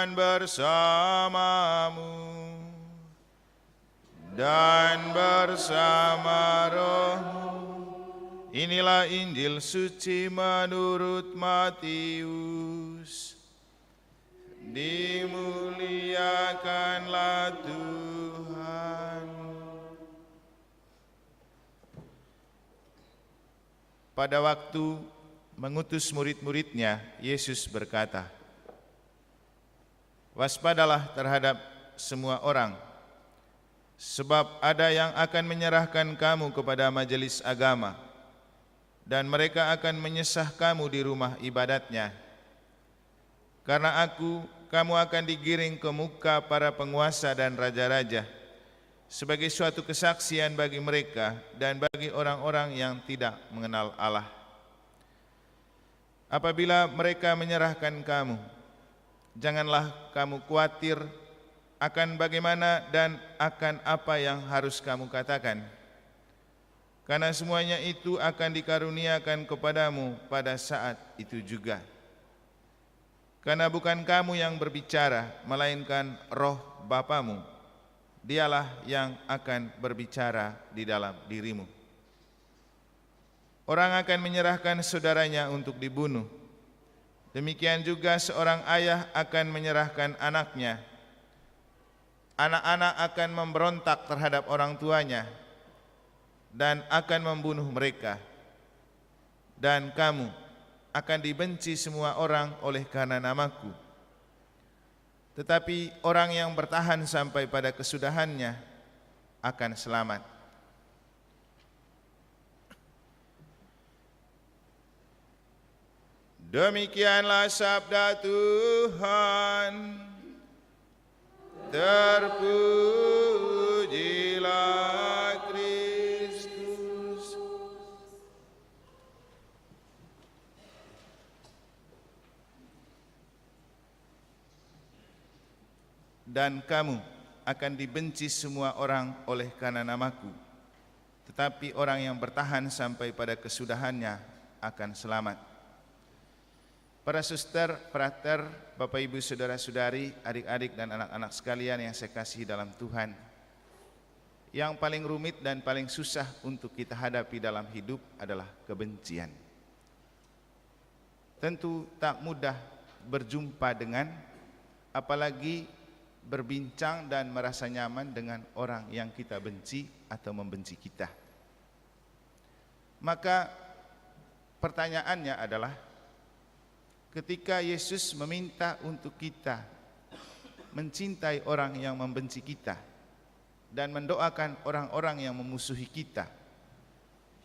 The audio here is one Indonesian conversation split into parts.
Tuhan bersamamu dan bersama rohmu. Inilah Injil suci menurut Matius. Dimuliakanlah Tuhan. Pada waktu mengutus murid-muridnya, Yesus berkata, "Waspadalah terhadap semua orang, sebab ada yang akan menyerahkan kamu kepada majelis agama, dan mereka akan menyesah kamu di rumah ibadatnya. Karena kamu akan digiring ke muka para penguasa dan raja-raja, sebagai suatu kesaksian bagi mereka dan bagi orang-orang yang tidak mengenal Allah. Apabila mereka menyerahkan kamu, janganlah kamu khawatir akan bagaimana dan akan apa yang harus kamu katakan, karena semuanya itu akan dikaruniakan kepadamu pada saat itu juga. Karena bukan kamu yang berbicara, melainkan Roh Bapamu. Dialah yang akan berbicara di dalam dirimu. Orang akan menyerahkan saudaranya untuk dibunuh. Demikian juga seorang ayah akan menyerahkan anaknya. Anak-anak akan memberontak terhadap orang tuanya dan akan membunuh mereka. Dan kamu akan dibenci semua orang oleh karena namaku. Tetapi orang yang bertahan sampai pada kesudahannya akan selamat." Demikianlah sabda Tuhan. Terpujilah Kristus. Dan kamu akan dibenci semua orang oleh karena namaku, tetapi orang yang bertahan sampai pada kesudahannya akan selamat. Para suster, frater, Bapak Ibu, saudara-saudari, adik-adik dan anak-anak sekalian yang saya kasihi dalam Tuhan, yang paling rumit dan paling susah untuk kita hadapi dalam hidup adalah kebencian. Tentu tak mudah berjumpa dengan, apalagi berbincang dan merasa nyaman dengan orang yang kita benci atau membenci kita. Maka pertanyaannya adalah, ketika Yesus meminta untuk kita mencintai orang yang membenci kita dan mendoakan orang-orang yang memusuhi kita,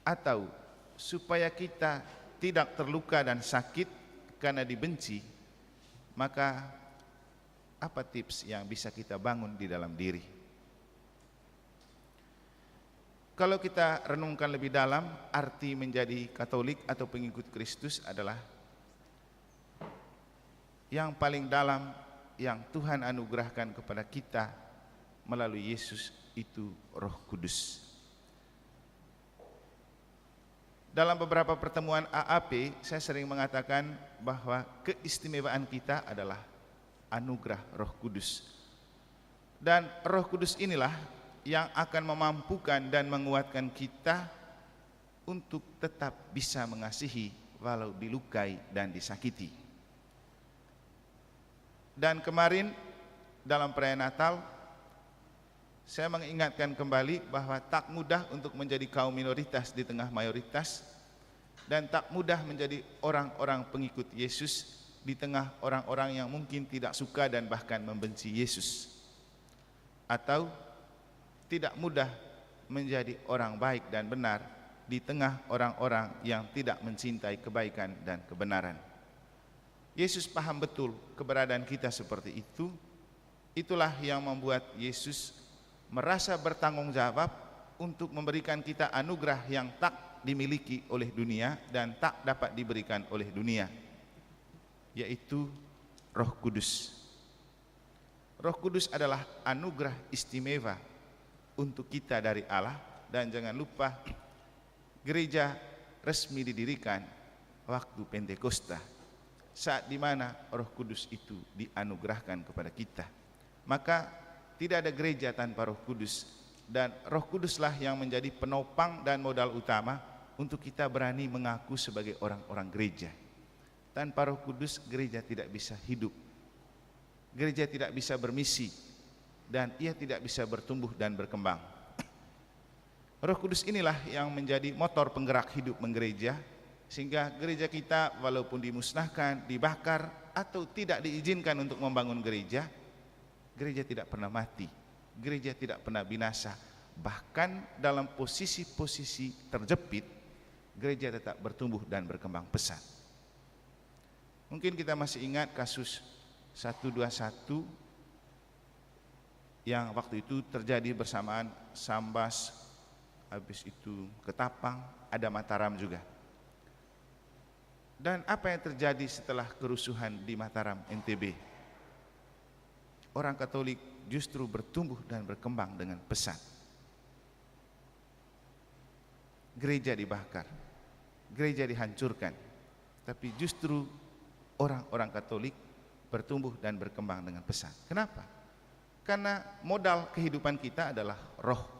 atau supaya kita tidak terluka dan sakit karena dibenci, maka apa tips yang bisa kita bangun di dalam diri? Kalau kita renungkan lebih dalam, arti menjadi Katolik atau pengikut Kristus adalah yang paling dalam yang Tuhan anugerahkan kepada kita melalui Yesus, itu Roh Kudus. Dalam beberapa pertemuan AAP, saya sering mengatakan bahwa keistimewaan kita adalah anugerah Roh Kudus. Dan Roh Kudus inilah yang akan memampukan dan menguatkan kita untuk tetap bisa mengasihi walau dilukai dan disakiti. Dan kemarin dalam perayaan Natal, saya mengingatkan kembali bahwa tak mudah untuk menjadi kaum minoritas di tengah mayoritas, dan tak mudah menjadi orang-orang pengikut Yesus di tengah orang-orang yang mungkin tidak suka dan bahkan membenci Yesus. Atau tidak mudah menjadi orang baik dan benar di tengah orang-orang yang tidak mencintai kebaikan dan kebenaran. Yesus paham betul keberadaan kita seperti itu. Itulah yang membuat Yesus merasa bertanggung jawab untuk memberikan kita anugerah yang tak dimiliki oleh dunia dan tak dapat diberikan oleh dunia, yaitu Roh Kudus. Roh Kudus adalah anugerah istimewa untuk kita dari Allah. Dan jangan lupa, gereja resmi didirikan waktu Pentakosta. saat dimana Roh Kudus itu dianugerahkan kepada kita. Maka tidak ada gereja tanpa Roh Kudus, dan Roh Kuduslah yang menjadi penopang dan modal utama untuk kita berani mengaku sebagai orang-orang gereja. Tanpa Roh Kudus, gereja tidak bisa hidup, gereja tidak bisa bermisi, dan ia tidak bisa bertumbuh dan berkembang. Roh Kudus inilah yang menjadi motor penggerak hidup menggereja, sehingga gereja kita walaupun dimusnahkan, dibakar, atau tidak diizinkan untuk membangun gereja, gereja tidak pernah mati, gereja tidak pernah binasa. Bahkan dalam posisi-posisi terjepit, gereja tetap bertumbuh dan berkembang pesat. Mungkin kita masih ingat kasus 121 yang waktu itu terjadi bersamaan Sambas, habis itu Ketapang, ada Mataram juga. Dan apa yang terjadi setelah kerusuhan di Mataram, NTB? Orang Katolik justru bertumbuh dan berkembang dengan pesat. Gereja dibakar, gereja dihancurkan, tapi justru orang-orang Katolik bertumbuh dan berkembang dengan pesat. Kenapa? Karena modal kehidupan kita adalah roh.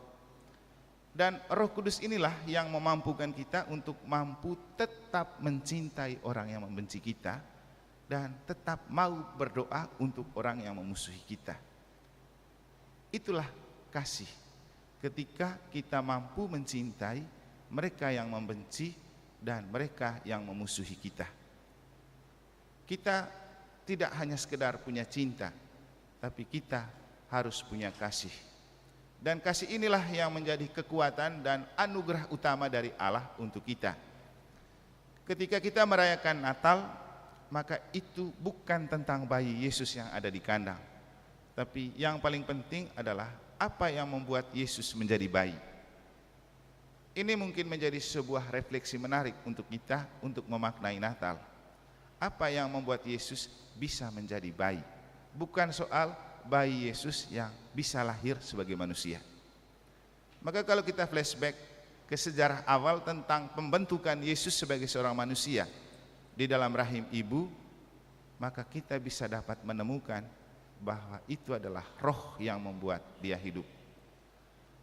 Dan Roh Kudus inilah yang memampukan kita untuk mampu tetap mencintai orang yang membenci kita, dan tetap mau berdoa untuk orang yang memusuhi kita. Itulah kasih, ketika kita mampu mencintai mereka yang membenci dan mereka yang memusuhi kita. Kita tidak hanya sekedar punya cinta, tapi kita harus punya kasih. Dan kasih inilah yang menjadi kekuatan dan anugerah utama dari Allah untuk kita. Ketika kita merayakan Natal, maka itu bukan tentang bayi Yesus yang ada di kandang, tapi yang paling penting adalah apa yang membuat Yesus menjadi bayi. Ini mungkin menjadi sebuah refleksi menarik untuk kita untuk memaknai Natal. Apa yang membuat Yesus bisa menjadi bayi? Bukan soal bayi Yesus yang bisa lahir sebagai manusia. Maka kalau kita flashback ke sejarah awal tentang pembentukan Yesus sebagai seorang manusia di dalam rahim ibu, maka kita bisa dapat menemukan bahwa itu adalah roh yang membuat dia hidup.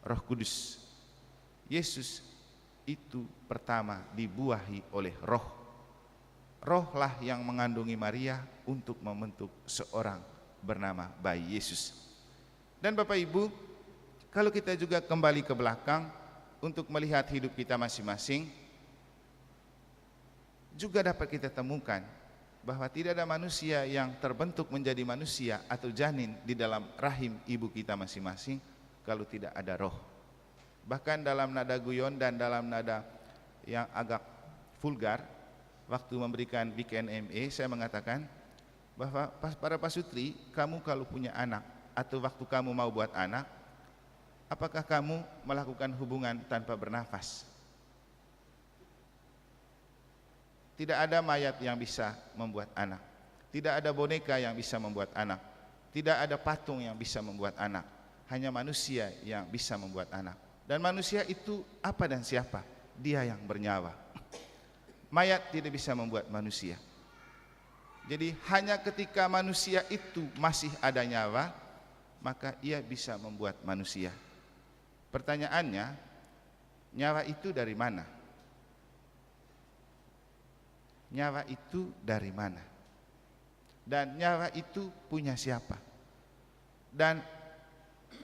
Roh Kudus. Yesus itu pertama dibuahi oleh roh. Rohlah yang mengandungi Maria untuk membentuk seorang bernama bayi Yesus. Dan Bapak Ibu, kalau kita juga kembali ke belakang untuk melihat hidup kita masing-masing, juga dapat kita temukan bahwa tidak ada manusia yang terbentuk menjadi manusia atau janin di dalam rahim ibu kita masing-masing kalau tidak ada roh. Bahkan dalam nada guyon dan dalam nada yang agak vulgar, waktu memberikan weekend MA, saya mengatakan bahwa para pasutri, kamu kalau punya anak atau waktu kamu mau buat anak, apakah kamu melakukan hubungan tanpa bernafas? Tidak ada mayat yang bisa membuat anak, tidak ada boneka yang bisa membuat anak, tidak ada patung yang bisa membuat anak, hanya manusia yang bisa membuat anak. Dan manusia itu apa dan siapa? Dia yang bernyawa. Mayat tidak bisa membuat manusia. Jadi hanya ketika manusia itu masih ada nyawa, maka ia bisa membuat manusia. Pertanyaannya, nyawa itu dari mana? Nyawa itu dari mana? Dan nyawa itu punya siapa? Dan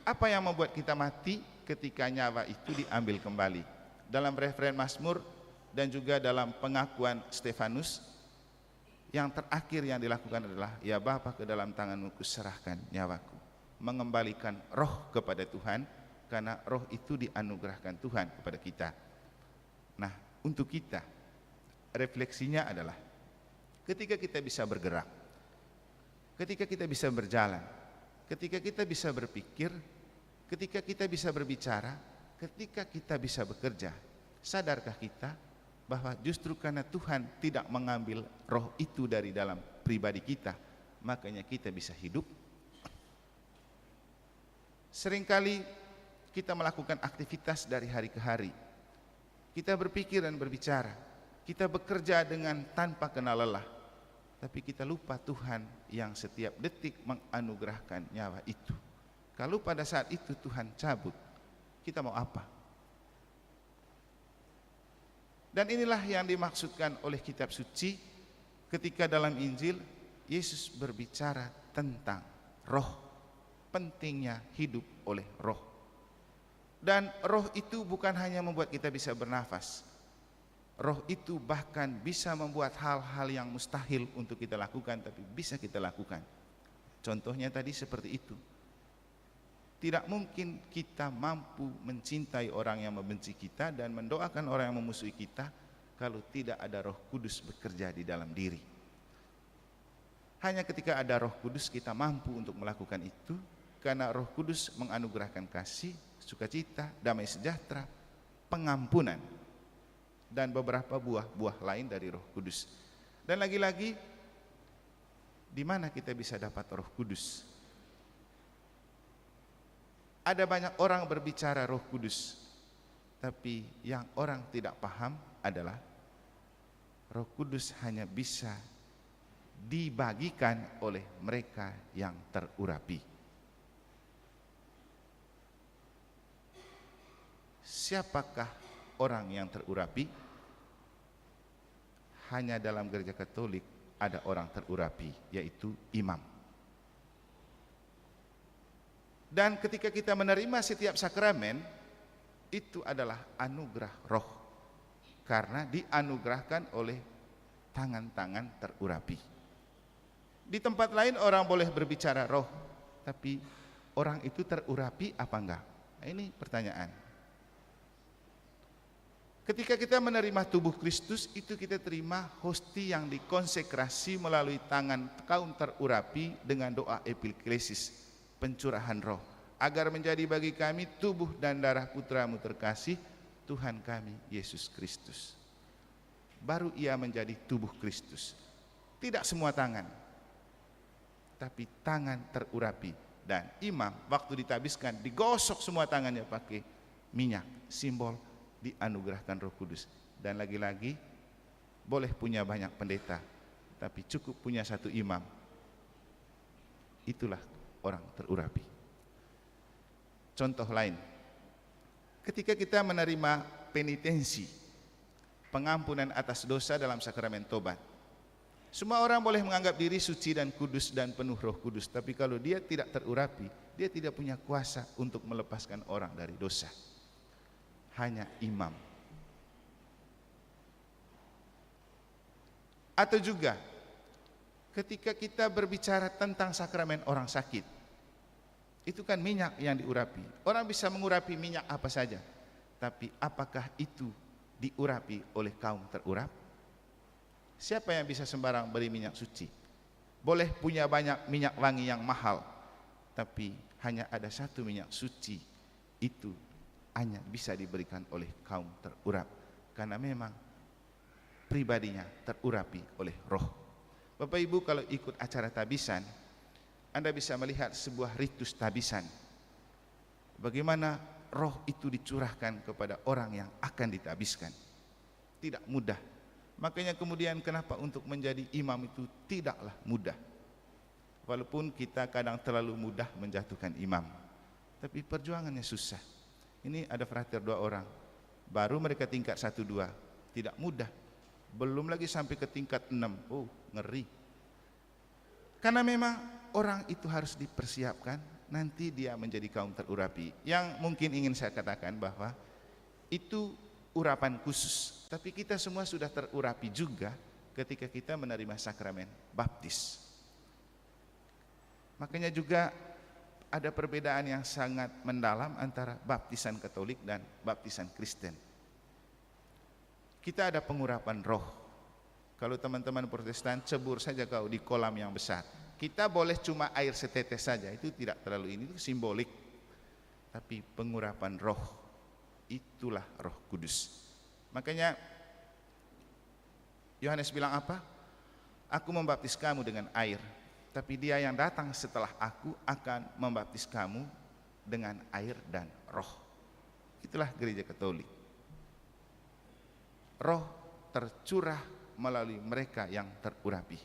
apa yang membuat kita mati ketika nyawa itu diambil kembali? Dalam referen Mazmur dan juga dalam pengakuan Stefanus, yang terakhir yang dilakukan adalah, ya Bapa, ke dalam tanganmu kuserahkan nyawaku. Mengembalikan roh kepada Tuhan, karena roh itu dianugerahkan Tuhan kepada kita. Nah, untuk kita, refleksinya adalah ketika kita bisa bergerak, ketika kita bisa berjalan, ketika kita bisa berpikir, ketika kita bisa berbicara, ketika kita bisa bekerja, sadarkah kita bahwa justru karena Tuhan tidak mengambil roh itu dari dalam pribadi kita, makanya kita bisa hidup? Seringkali kita melakukan aktivitas dari hari ke hari, kita berpikir dan berbicara, kita bekerja dengan tanpa kenal lelah, tapi kita lupa Tuhan yang setiap detik menganugerahkan nyawa itu. Kalau pada saat itu Tuhan cabut, kita mau apa? Dan inilah yang dimaksudkan oleh kitab suci ketika dalam Injil Yesus berbicara tentang roh, pentingnya hidup oleh roh. Dan roh itu bukan hanya membuat kita bisa bernafas. Roh itu bahkan bisa membuat hal-hal yang mustahil untuk kita lakukan, tapi bisa kita lakukan. Contohnya tadi seperti itu. Tidak mungkin kita mampu mencintai orang yang membenci kita dan mendoakan orang yang memusuhi kita kalau tidak ada Roh Kudus bekerja di dalam diri. Hanya ketika ada Roh Kudus kita mampu untuk melakukan itu, karena Roh Kudus menganugerahkan kasih, sukacita, damai sejahtera, pengampunan, dan beberapa buah-buah lain dari Roh Kudus. Dan lagi-lagi, di mana kita bisa dapat Roh Kudus? Ada banyak orang berbicara Roh Kudus, tapi yang orang tidak paham adalah Roh Kudus hanya bisa dibagikan oleh mereka yang terurapi. Siapakah orang yang terurapi? Hanya dalam gereja Katolik ada orang terurapi, yaitu imam. Dan ketika kita menerima setiap sakramen, itu adalah anugerah roh, karena dianugerahkan oleh tangan-tangan terurapi. Di tempat lain orang boleh berbicara roh, tapi orang itu terurapi apa enggak? Nah, ini pertanyaan. Ketika kita menerima tubuh Kristus, itu kita terima hosti yang dikonsekrasi melalui tangan kaum terurapi dengan doa epiklesis, pencurahan roh, agar menjadi bagi kami tubuh dan darah putramu terkasih, Tuhan kami Yesus Kristus. Baru ia menjadi tubuh Kristus. Tidak semua tangan, tapi tangan terurapi. Dan imam waktu ditabiskan digosok semua tangannya pakai minyak, simbol dianugerahkan Roh Kudus. Dan lagi-lagi boleh punya banyak pendeta, tapi cukup punya satu imam. Itulah orang terurapi. Contoh lain, ketika kita menerima penitensi, pengampunan atas dosa dalam sakramen tobat, semua orang boleh menganggap diri suci dan kudus dan penuh Roh Kudus, tapi kalau dia tidak terurapi, dia tidak punya kuasa untuk melepaskan orang dari dosa. Hanya imam. Atau juga ketika kita berbicara tentang sakramen orang sakit, itu kan minyak yang diurapi. Orang bisa mengurapi minyak apa saja, tapi apakah itu diurapi oleh kaum terurap? Siapa yang bisa sembarang beri minyak suci? Boleh punya banyak minyak wangi yang mahal, tapi hanya ada satu minyak suci, itu hanya bisa diberikan oleh kaum terurap, karena memang pribadinya terurapi oleh roh. Bapak Ibu, kalau ikut acara tabisan, Anda bisa melihat sebuah ritus tabisan, bagaimana roh itu dicurahkan kepada orang yang akan ditabiskan. Tidak mudah. Makanya kemudian kenapa untuk menjadi imam itu tidaklah mudah. Walaupun kita kadang terlalu mudah menjatuhkan imam, tapi perjuangannya susah. Ini ada frater 2 orang, baru mereka tingkat 1-2, tidak mudah. Belum lagi sampai ke tingkat 6, oh ngeri. Karena memang orang itu harus dipersiapkan, nanti dia menjadi kaum terurapi. Yang mungkin ingin saya katakan bahwa itu urapan khusus, tapi kita semua sudah terurapi juga ketika kita menerima sakramen baptis. Makanya juga ada perbedaan yang sangat mendalam antara baptisan Katolik dan baptisan Kristen. Kita ada pengurapan roh. Kalau teman-teman Protestan, cebur saja kau di kolam yang besar. Kita boleh cuma air setetes saja, itu tidak terlalu, ini itu simbolik. Tapi pengurapan roh, itulah Roh Kudus. Makanya Yohanes bilang apa? Aku membaptis kamu dengan air, tapi dia yang datang setelah aku akan membaptis kamu dengan air dan roh. Itulah gereja Katolik. Roh tercurah melalui mereka yang terurapi.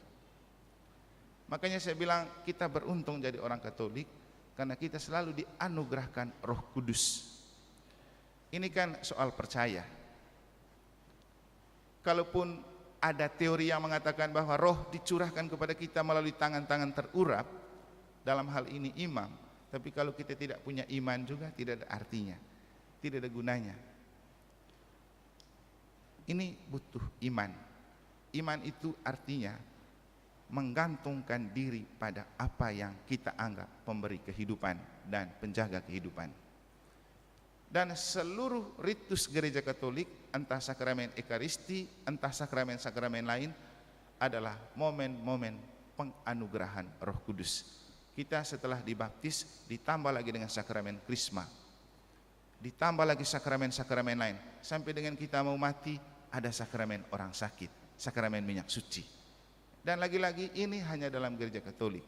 Makanya saya bilang kita beruntung jadi orang Katolik karena kita selalu dianugerahkan Roh Kudus. Ini kan soal percaya. Kalaupun ada teori yang mengatakan bahwa roh dicurahkan kepada kita melalui tangan-tangan terurap, dalam hal ini imam, tapi kalau kita tidak punya iman juga tidak ada artinya, tidak ada gunanya. Ini butuh iman. Iman itu artinya menggantungkan diri pada apa yang kita anggap pemberi kehidupan dan penjaga kehidupan. Dan seluruh ritus gereja Katolik, entah sakramen Ekaristi, entah sakramen-sakramen lain, adalah momen-momen penganugerahan Roh Kudus. Kita setelah dibaptis ditambah lagi dengan sakramen Krisma, ditambah lagi sakramen-sakramen lain, sampai dengan kita mau mati ada sakramen orang sakit, sakramen minyak suci. Dan lagi-lagi ini hanya dalam gereja Katolik.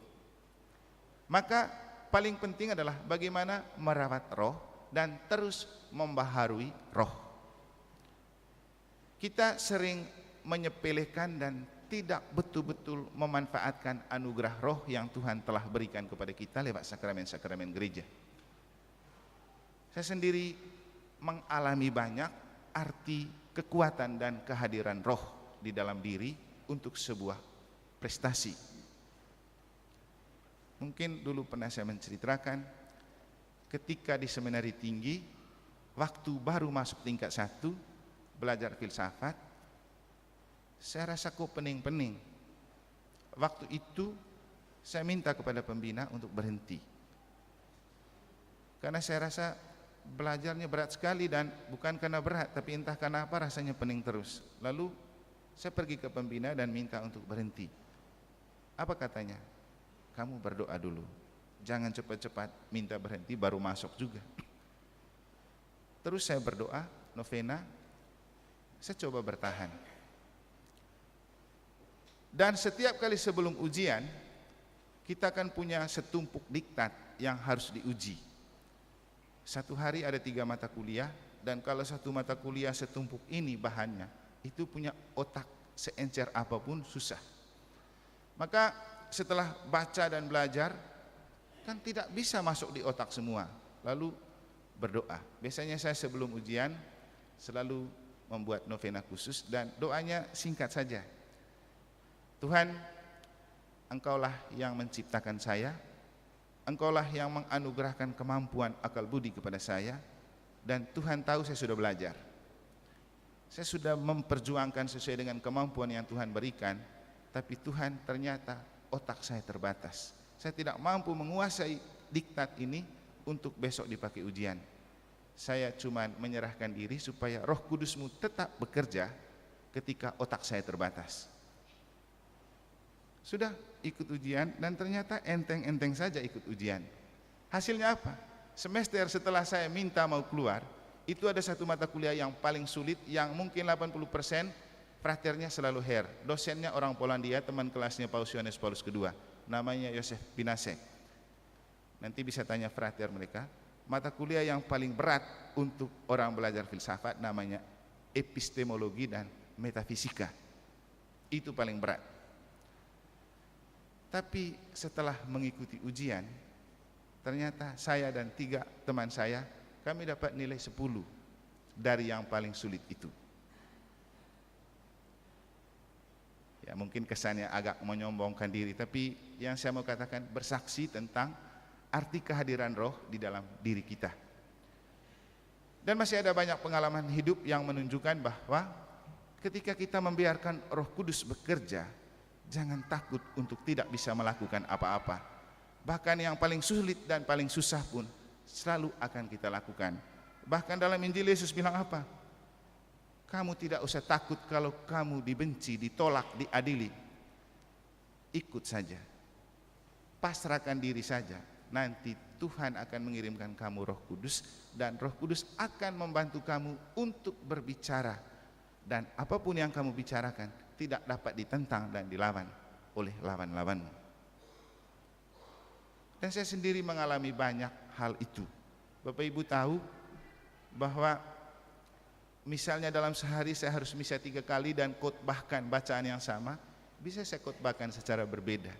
Maka paling penting adalah bagaimana merawat roh dan terus membaharui roh. Kita sering menyepelekan dan tidak betul-betul memanfaatkan anugerah roh yang Tuhan telah berikan kepada kita lewat sakramen-sakramen gereja. Saya sendiri mengalami banyak arti kekuatan dan kehadiran roh di dalam diri untuk sebuah prestasi. Mungkin dulu pernah saya menceritakan ketika di seminari tinggi, waktu baru masuk tingkat 1 belajar filsafat, saya rasa kok pening-pening. Waktu itu saya minta kepada pembina untuk berhenti, karena saya rasa belajarnya berat sekali, dan bukan karena berat tapi entah karena apa rasanya pening terus. Lalu saya pergi ke pembina dan minta untuk berhenti. Apa katanya? Kamu berdoa dulu, jangan cepat-cepat minta berhenti baru masuk juga. Terus saya berdoa, novena, saya coba bertahan. Dan setiap kali sebelum ujian, kita kan punya setumpuk diktat yang harus diuji. Satu hari ada 3 mata kuliah, dan kalau satu mata kuliah setumpuk ini bahannya, itu punya otak seencer apapun susah. Maka setelah baca dan belajar, kan tidak bisa masuk di otak semua. Lalu berdoa. Biasanya saya sebelum ujian selalu membuat novena khusus, dan doanya singkat saja. Tuhan, Engkaulah yang menciptakan saya, Engkaulah yang menganugerahkan kemampuan akal budi kepada saya, dan Tuhan tahu saya sudah belajar. Saya sudah memperjuangkan sesuai dengan kemampuan yang Tuhan berikan, tapi Tuhan ternyata otak saya terbatas. Saya tidak mampu menguasai diktat ini untuk besok dipakai ujian. Saya cuma menyerahkan diri supaya Roh Kudus-Mu tetap bekerja ketika otak saya terbatas. Sudah ikut ujian dan ternyata enteng-enteng saja ikut ujian. Hasilnya apa? Semester setelah saya minta mau keluar, itu ada satu mata kuliah yang paling sulit, yang mungkin 80% fraternya selalu Her. Dosennya orang Polandia, teman kelasnya Paus Yohanes Paulus II, namanya Józef Pinasek. Nanti bisa tanya frater mereka. Mata kuliah yang paling berat untuk orang belajar filsafat namanya epistemologi dan metafisika. Itu paling berat. Tapi setelah mengikuti ujian, ternyata saya dan 3 teman saya, kami dapat nilai 10 dari yang paling sulit itu. Ya, mungkin kesannya agak menyombongkan diri, tapi yang saya mau katakan bersaksi tentang arti kehadiran roh di dalam diri kita. Dan masih ada banyak pengalaman hidup yang menunjukkan bahwa ketika kita membiarkan Roh Kudus bekerja, jangan takut untuk tidak bisa melakukan apa-apa. Bahkan yang paling sulit dan paling susah pun selalu akan kita lakukan. Bahkan dalam Injil Yesus bilang apa? Kamu tidak usah takut kalau kamu dibenci, ditolak, diadili. Ikut saja. Pasrahkan diri saja. Nanti Tuhan akan mengirimkan kamu Roh Kudus, dan Roh Kudus akan membantu kamu untuk berbicara. Dan apapun yang kamu bicarakan tidak dapat ditentang dan dilawan oleh lawan-lawanmu. Dan saya sendiri mengalami banyak hal itu. Bapak Ibu tahu bahwa misalnya dalam sehari saya harus misa 3 kali dan khotbahkan bacaan yang sama, bisa saya khotbahkan secara berbeda.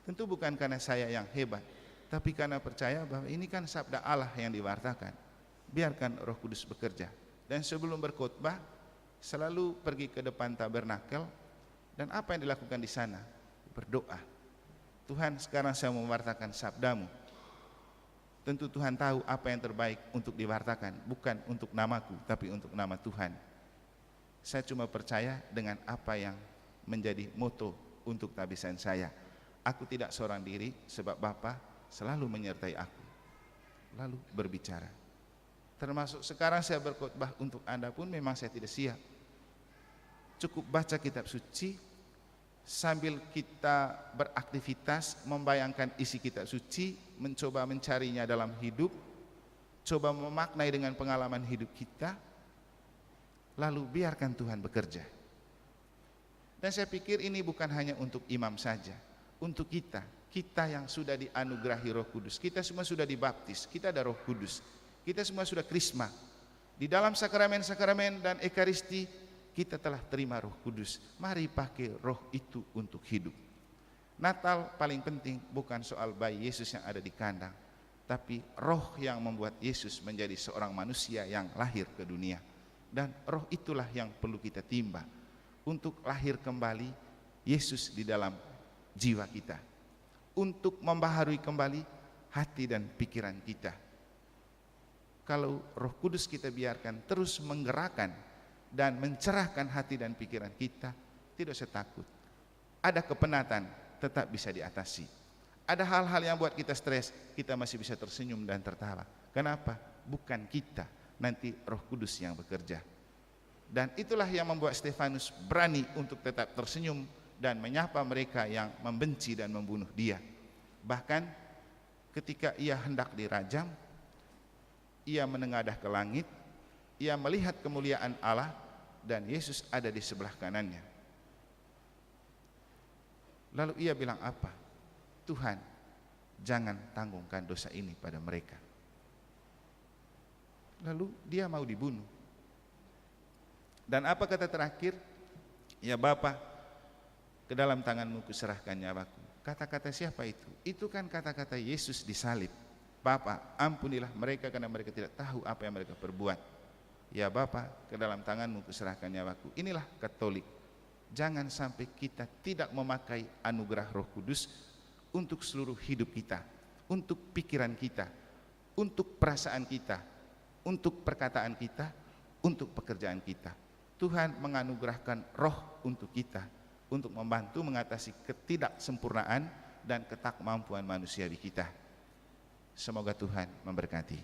Tentu bukan karena saya yang hebat, tapi karena percaya bahwa ini kan sabda Allah yang diwartakan. Biarkan Roh Kudus bekerja. Dan sebelum berkhotbah selalu pergi ke depan tabernakel, dan apa yang dilakukan di sana? Berdoa. Tuhan, sekarang saya mewartakan sabdamu. Tentu Tuhan tahu apa yang terbaik untuk diwartakan, bukan untuk namaku, tapi untuk nama Tuhan. Saya cuma percaya dengan apa yang menjadi moto untuk tabisan saya. Aku tidak seorang diri, sebab Bapa selalu menyertai aku, lalu berbicara. Termasuk sekarang saya berkhotbah untuk Anda pun memang saya tidak siap. Cukup baca kitab suci, sambil kita beraktivitas membayangkan isi kitab suci, mencoba mencarinya dalam hidup, coba memaknai dengan pengalaman hidup kita, lalu biarkan Tuhan bekerja. Dan saya pikir ini bukan hanya untuk imam saja, untuk kita yang sudah dianugerahi Roh Kudus. Kita semua sudah dibaptis, kita ada Roh Kudus, kita semua sudah krisma. Di dalam sakramen-sakramen dan ekaristi kita telah terima Roh Kudus. Mari pakai roh itu untuk hidup. Natal paling penting bukan soal bayi Yesus yang ada di kandang, tapi roh yang membuat Yesus menjadi seorang manusia yang lahir ke dunia. Dan roh itulah yang perlu kita timba untuk lahir kembali Yesus di dalam jiwa kita, untuk membaharui kembali hati dan pikiran kita. Kalau Roh Kudus kita biarkan terus menggerakkan dan mencerahkan hati dan pikiran kita, tidak usah takut. Ada kepenatan, tetap bisa diatasi. Ada hal-hal yang buat kita stres, kita masih bisa tersenyum dan tertawa. Kenapa? Bukan kita, nanti Roh Kudus yang bekerja. Dan itulah yang membuat Stefanus berani untuk tetap tersenyum dan menyapa mereka yang membenci dan membunuh dia. Bahkan ketika ia hendak dirajam, ia menengadah ke langit, ia melihat kemuliaan Allah, dan Yesus ada di sebelah kanannya. Lalu ia bilang apa? Tuhan, jangan tanggungkan dosa ini pada mereka. Lalu dia mau dibunuh. Dan apa kata terakhir? Ya Bapa, ke dalam tanganmu kuserahkan nyawaku. Kata-kata siapa itu? Itu kan kata-kata Yesus disalib. Bapa, ampunilah mereka karena mereka tidak tahu apa yang mereka perbuat. Ya Bapa, ke dalam tanganmu kuserahkan nyawaku. Inilah Katolik. Jangan sampai kita tidak memakai anugerah Roh Kudus untuk seluruh hidup kita, untuk pikiran kita, untuk perasaan kita, untuk perkataan kita, untuk pekerjaan kita. Tuhan menganugerahkan roh untuk kita, untuk membantu mengatasi ketidaksempurnaan dan ketakmampuan manusiawi kita. Semoga Tuhan memberkati.